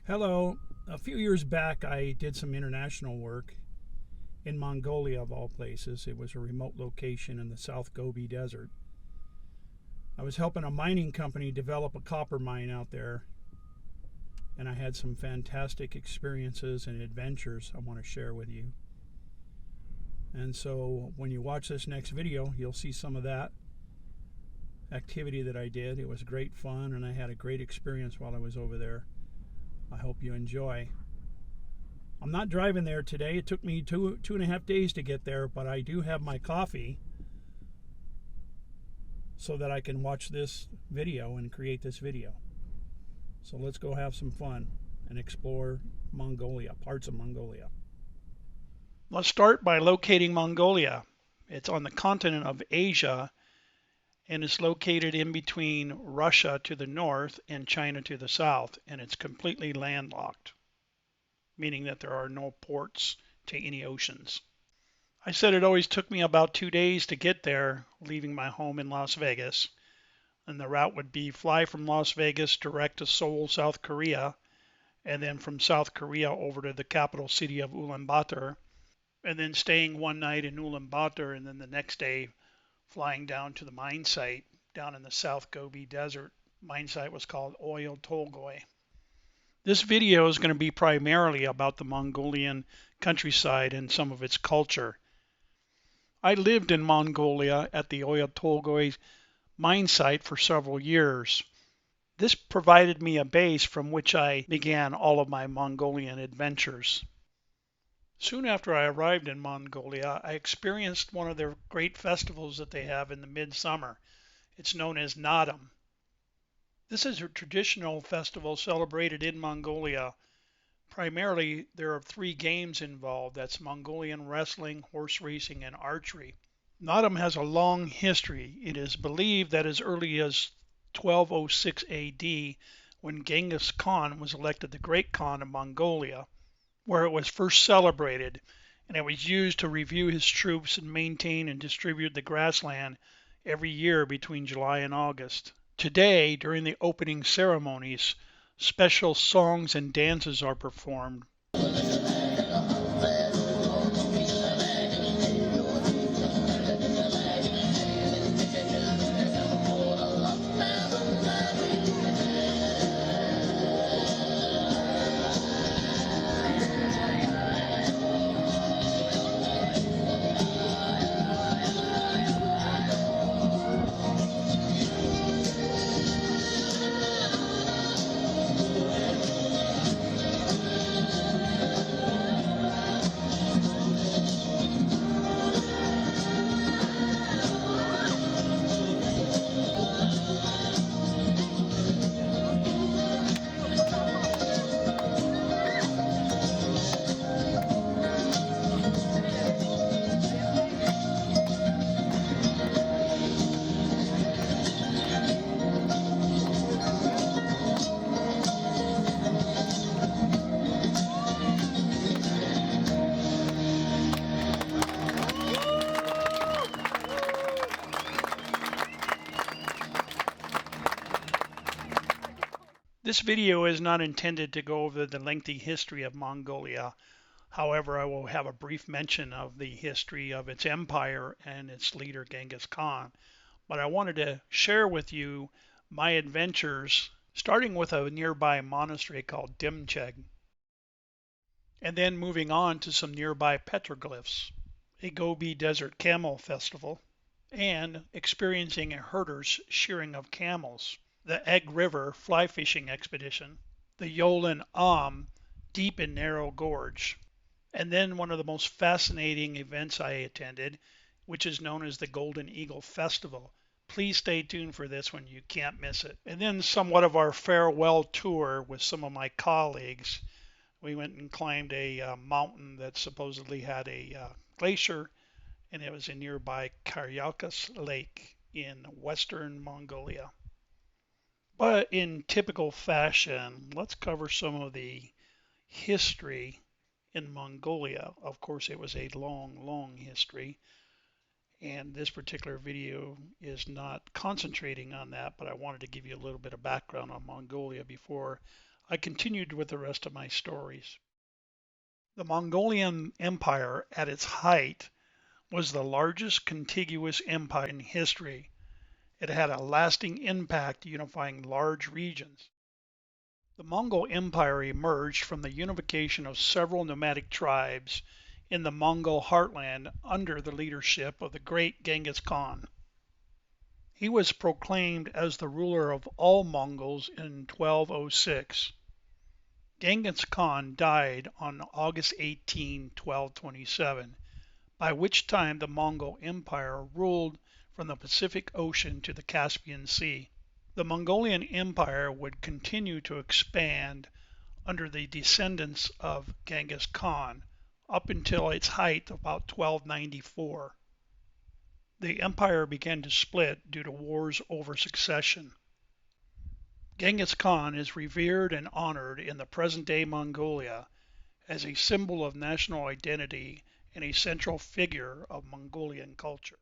Hello. A few years back, I did some international work in Mongolia, of all places. It was a remote location in the South Gobi Desert. I was helping a mining company develop a copper mine out there, and I had some fantastic experiences and adventures I want to share with you. And so when you watch this next video, you'll see some of that activity that I did. It was great fun, and I had a great experience while I was over there. I hope you enjoy. I'm not driving there today. It took me two and a half days to get there, but I do have my coffee so that I can watch this video and create this video. So let's go have some fun and explore Mongolia, parts of Mongolia. Let's start by locating Mongolia. It's on the continent of Asia, and it's located in between Russia to the north and China to the south, and it's completely landlocked, meaning that there are no ports to any oceans. I said it always took me about 2 days to get there, leaving my home in Las Vegas, and the route would be fly from Las Vegas direct to Seoul, South Korea, and then from South Korea over to the capital city of Ulaanbaatar, and then staying one night in Ulaanbaatar, and then the next day flying down to the mine site down in the South Gobi Desert. Mine site was called Oyo Tolgoi. This video is going to be primarily about the Mongolian countryside and some of its culture. I lived in Mongolia at the Oyo Tolgoi mine site for several years. This provided me a base from which I began all of my Mongolian adventures. Soon after I arrived in Mongolia, I experienced one of their great festivals that they have in the midsummer. It's known as Naadam. This is a traditional festival celebrated in Mongolia. Primarily, there are 3 games involved. That's Mongolian wrestling, horse racing, and archery. Naadam has a long history. It is believed that as early as 1206 AD, when Genghis Khan was elected the Great Khan of Mongolia, where it was first celebrated, and it was used to review his troops and maintain and distribute the grassland every year between July and August. Today, during the opening ceremonies, special songs and dances are performed. This video is not intended to go over the lengthy history of Mongolia. However, I will have a brief mention of the history of its empire and its leader Genghis Khan. But I wanted to share with you my adventures, starting with a nearby monastery called Dimcheg, and then moving on to some nearby petroglyphs, a Gobi Desert Camel Festival, and experiencing a herder's shearing of camels, the Egg River fly fishing expedition, the Yolin deep and narrow gorge, and then one of the most fascinating events I attended, which is known as the Golden Eagle Festival. Please stay tuned for this one, you can't miss it. And then somewhat of our farewell tour with some of my colleagues. We went and climbed a mountain that supposedly had a glacier, and it was in nearby Karyalkas Lake in western Mongolia. But in typical fashion, let's cover some of the history in Mongolia. Of course, it was a long history, and this particular video is not concentrating on that, but I wanted to give you a little bit of background on Mongolia before I continued with the rest of my stories. The Mongolian Empire at its height was the largest contiguous empire in history. It had a lasting impact unifying large regions. The Mongol Empire emerged from the unification of several nomadic tribes in the Mongol heartland under the leadership of the great Genghis Khan. He was proclaimed as the ruler of all Mongols in 1206. Genghis Khan died on August 18, 1227, by which time the Mongol Empire ruled from the Pacific Ocean to the Caspian Sea. The Mongolian Empire would continue to expand under the descendants of Genghis Khan up until its height about 1294. The empire began to split due to wars over succession. Genghis Khan is revered and honored in the present-day Mongolia as a symbol of national identity and a central figure of Mongolian culture.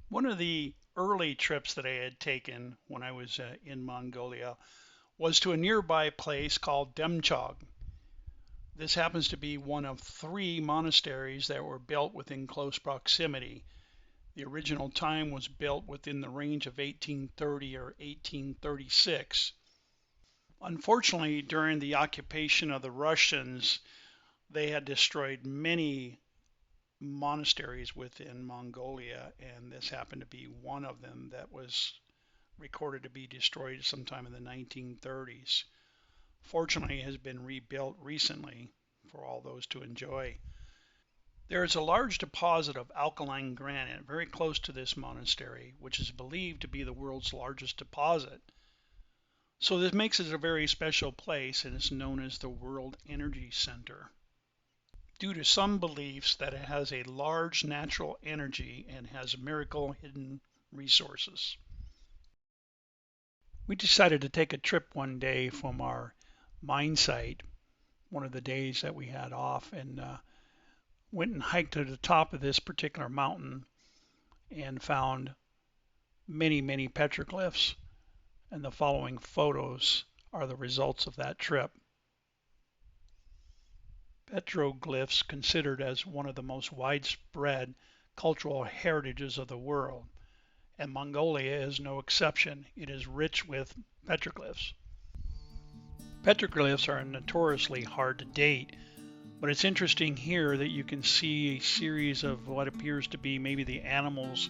One of the early trips that I had taken when I was in Mongolia was to a nearby place called Demchog. This happens to be one of 3 monasteries that were built within close proximity. The original time was built within the range of 1830 or 1836. Unfortunately, during the occupation of the Russians, they had destroyed many monasteries within Mongolia, and this happened to be one of them that was recorded to be destroyed sometime in the 1930s. Fortunately, it has been rebuilt recently for all those to enjoy. There is a large deposit of alkaline granite very close to this monastery, which is believed to be the world's largest deposit. So this makes it a very special place, and is known as the World Energy Center, due to some beliefs that it has a large natural energy and has miracle hidden resources. We decided to take a trip one day from our mine site, one of the days that we had off, and went and hiked to the top of this particular mountain and found many petroglyphs, and the following photos are the results of that trip. Petroglyphs considered as one of the most widespread cultural heritages of the world, and Mongolia is no exception. It is rich with petroglyphs. Petroglyphs are notoriously hard to date, but it's interesting here that you can see a series of what appears to be maybe the animals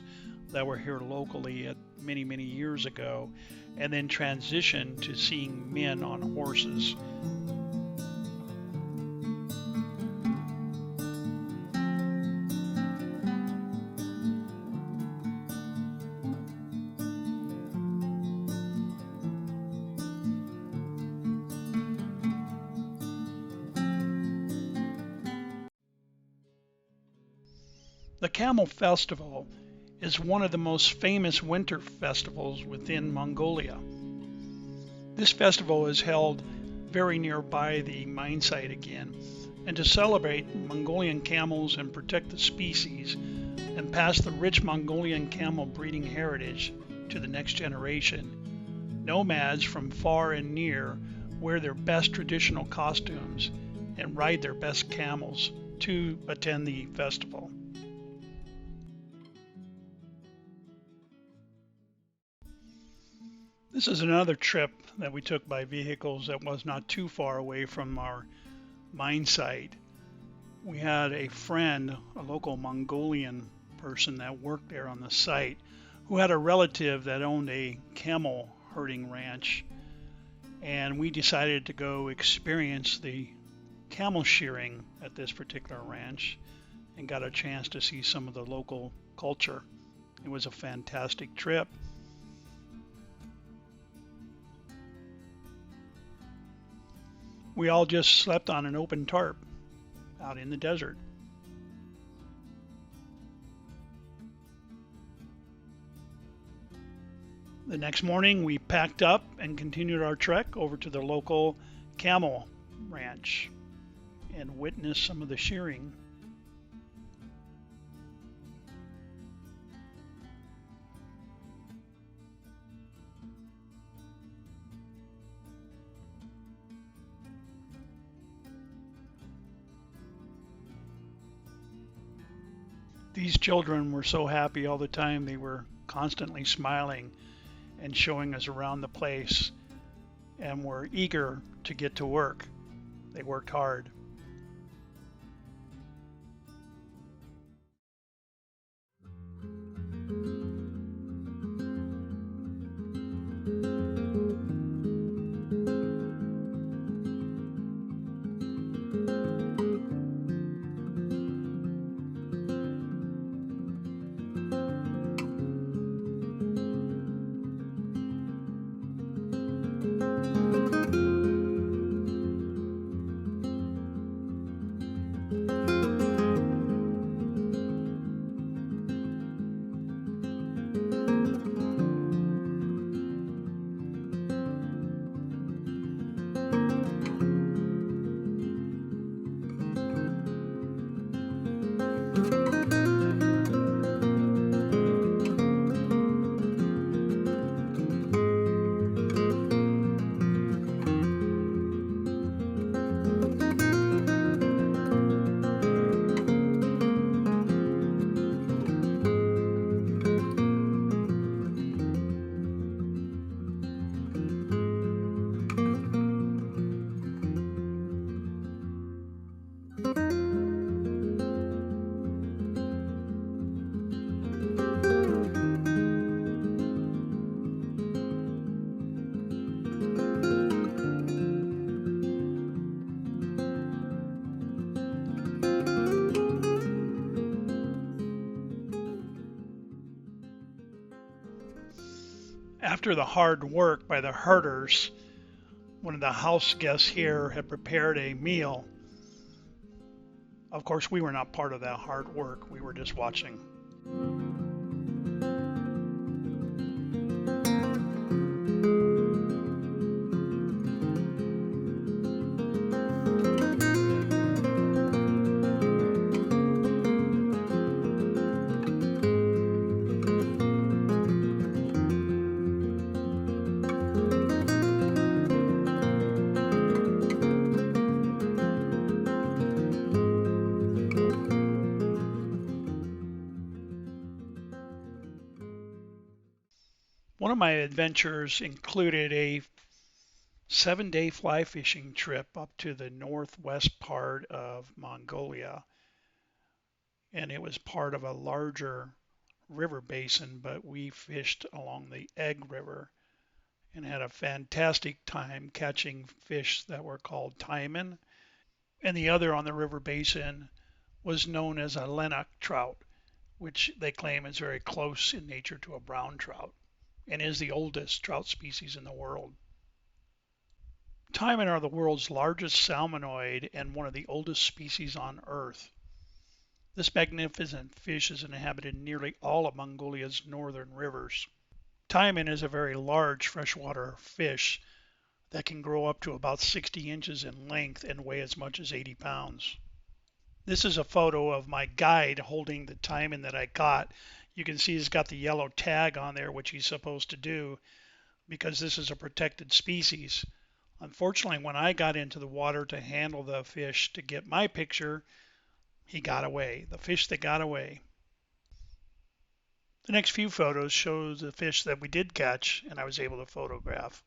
that were here locally at many years ago, and then transition to seeing men on horses. The Camel Festival is one of the most famous winter festivals within Mongolia. This festival is held very nearby the mine site again, and to celebrate Mongolian camels and protect the species and pass the rich Mongolian camel breeding heritage to the next generation, nomads from far and near wear their best traditional costumes and ride their best camels to attend the festival. This is another trip that we took by vehicles that was not too far away from our mine site. We had a friend, a local Mongolian person that worked there on the site, who had a relative that owned a camel herding ranch, and we decided to go experience the camel shearing at this particular ranch and got a chance to see some of the local culture. It was a fantastic trip. We all just slept on an open tarp out in the desert. The next morning we packed up and continued our trek over to the local camel ranch and witnessed some of the shearing. These children were so happy all the time. They were constantly smiling and showing us around the place and were eager to get to work. They worked hard. After the hard work by the herders, one of the house guests here had prepared a meal. Of course, we were not part of that hard work. We were just watching. One of my adventures included a 7-day fly fishing trip up to the northwest part of Mongolia. And it was part of a larger river basin, but we fished along the Egg River and had a fantastic time catching fish that were called taimen. And the other on the river basin was known as a lennox trout, which they claim is very close in nature to a brown trout and is the oldest trout species in the world. Taimen are the world's largest salmonoid and one of the oldest species on Earth. This magnificent fish has inhabited nearly all of Mongolia's northern rivers. Taimen is a very large freshwater fish that can grow up to about 60 inches in length and weigh as much as 80 pounds. This is a photo of my guide holding the taimen that I caught. You can see he's got the yellow tag on there, which he's supposed to do because this is a protected species. Unfortunately, when I got into the water to handle the fish to get my picture, he got away, the fish that got away. The next few photos show the fish that we did catch and I was able to photograph.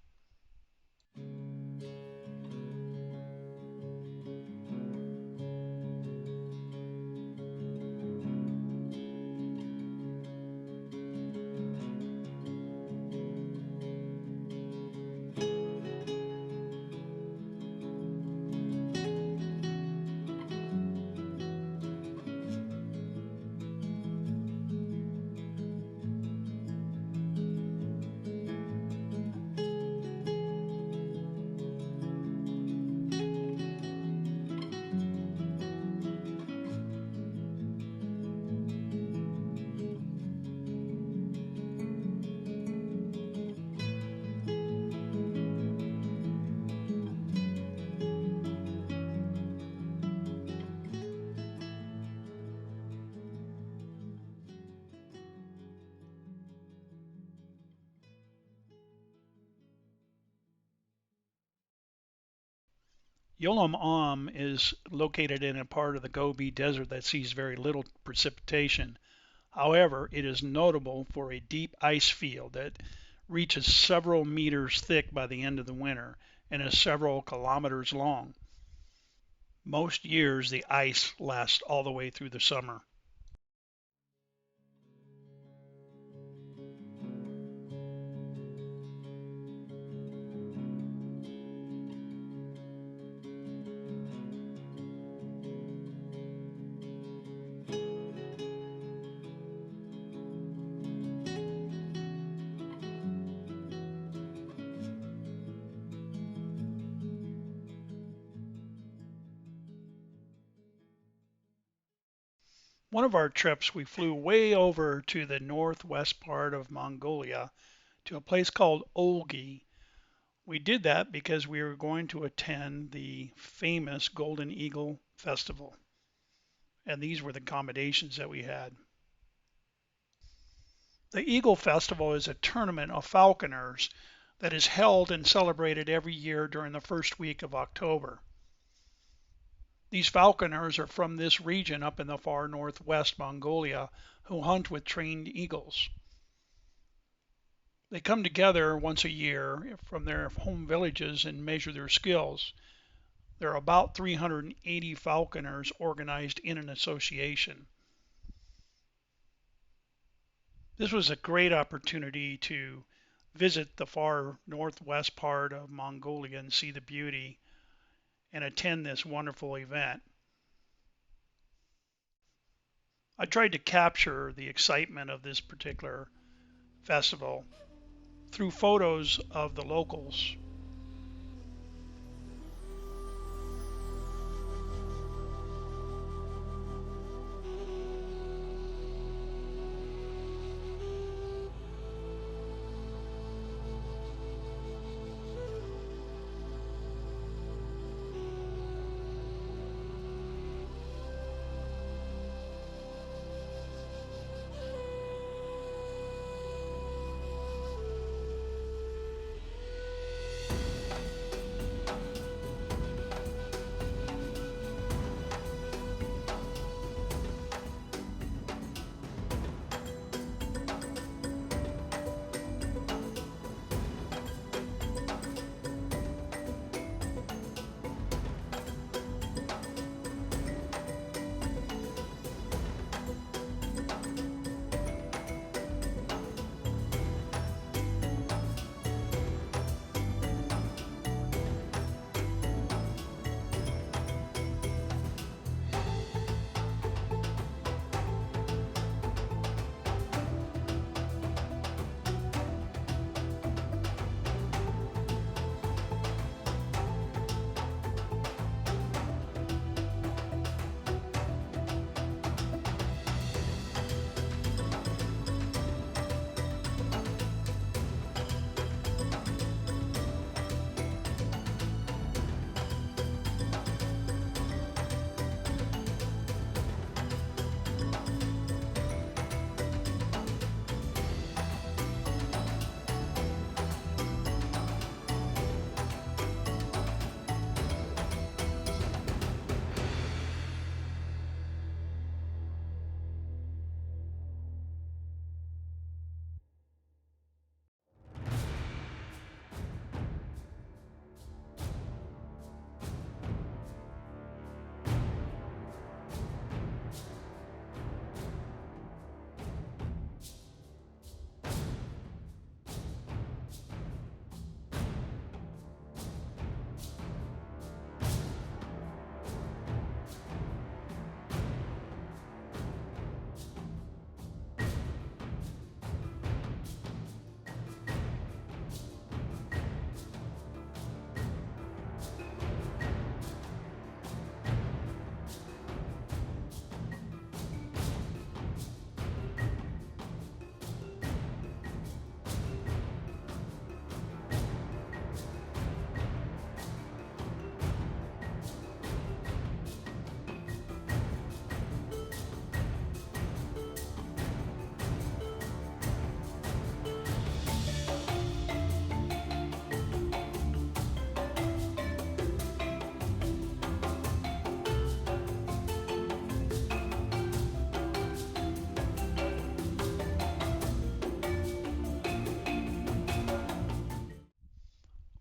Yolam is located in a part of the Gobi Desert that sees very little precipitation. However, it is notable for a deep ice field that reaches several meters thick by the end of the winter and is several kilometers long. Most years, the ice lasts all the way through the summer. One of our trips, we flew way over to the northwest part of Mongolia to a place called Olgi. We did that because we were going to attend the famous Golden Eagle Festival, and these were the accommodations that we had. The Eagle Festival is a tournament of falconers that is held and celebrated every year during the first week of October. These falconers are from this region up in the far northwest Mongolia who hunt with trained eagles. They come together once a year from their home villages and measure their skills. There are about 380 falconers organized in an association. This was a great opportunity to visit the far northwest part of Mongolia and see the beauty and attend this wonderful event. I tried to capture the excitement of this particular festival through photos of the locals.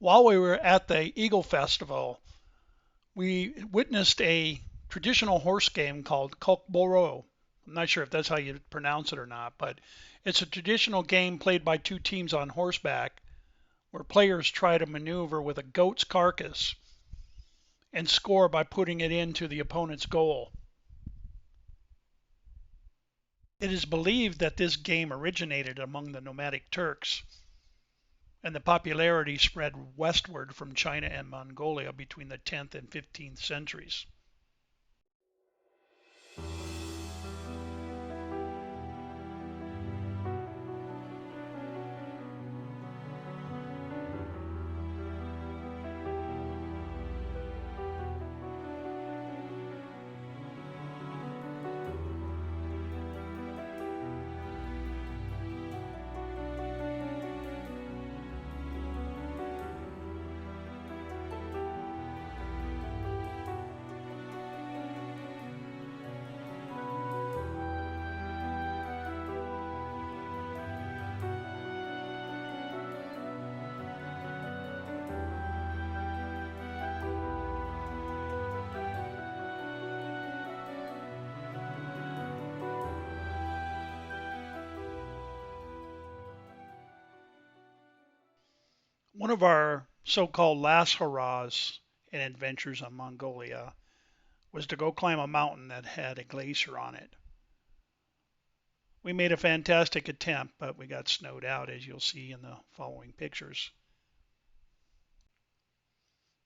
While we were at the Eagle Festival, we witnessed a traditional horse game called Kokboro. I'm not sure if that's how you pronounce it or not, but it's a traditional game played by two teams on horseback where players try to maneuver with a goat's carcass and score by putting it into the opponent's goal. It is believed that this game originated among the nomadic Turks, and the popularity spread westward from China and Mongolia between the 10th and 15th centuries. One of our so-called last hurrahs and adventures in Mongolia was to go climb a mountain that had a glacier on it. We made a fantastic attempt, but we got snowed out, as you'll see in the following pictures.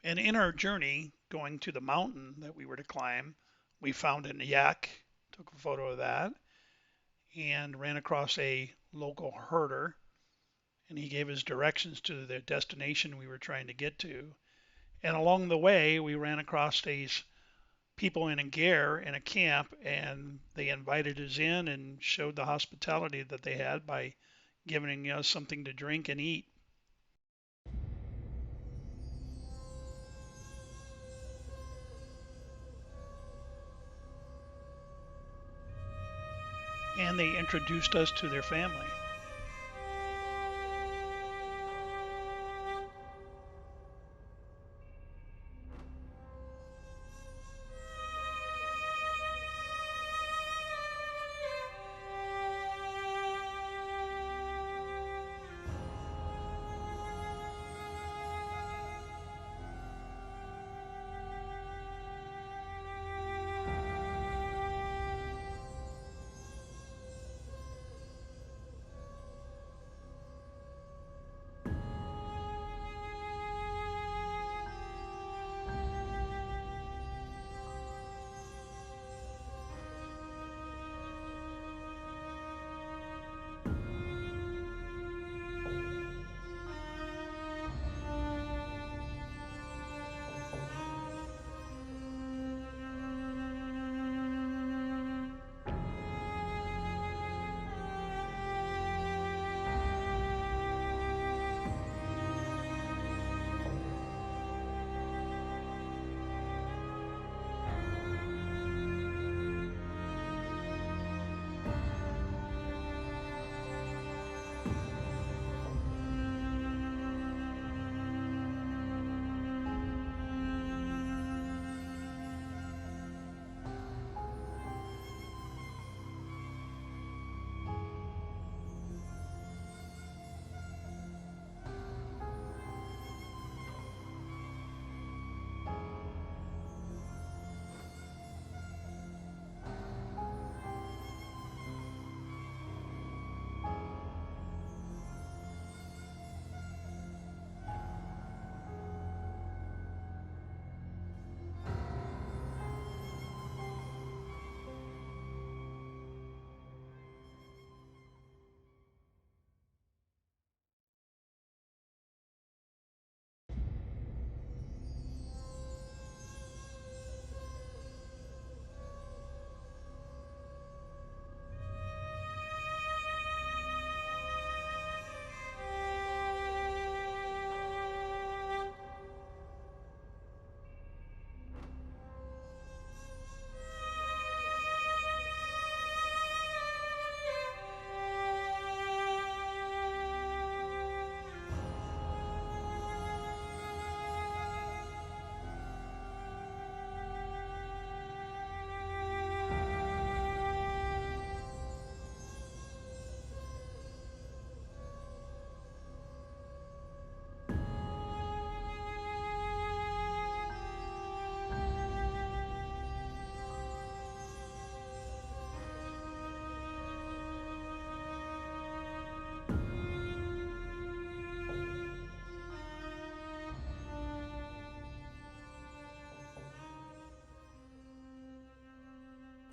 And in our journey going to the mountain that we were to climb, we found a yak, took a photo of that, and ran across a local herder, and he gave us directions to the destination we were trying to get to. And along the way, we ran across these people in a ger in a camp, and they invited us in and showed the hospitality that they had by giving us something to drink and eat. And they introduced us to their family.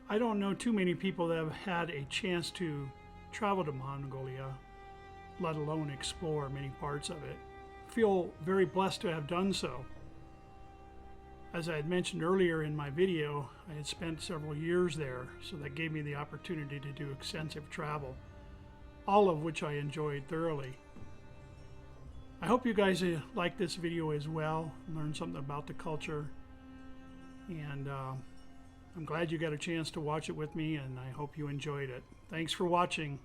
I don't know too many people that have had a chance to travel to Mongolia, let alone explore many parts of it. I feel very blessed to have done so. As I had mentioned earlier in my video, I had spent several years there, so that gave me the opportunity to do extensive travel, all of which I enjoyed thoroughly. I hope you guys like this video as well, learned something about the culture, and I'm glad you got a chance to watch it with me, and I hope you enjoyed it. Thanks for watching.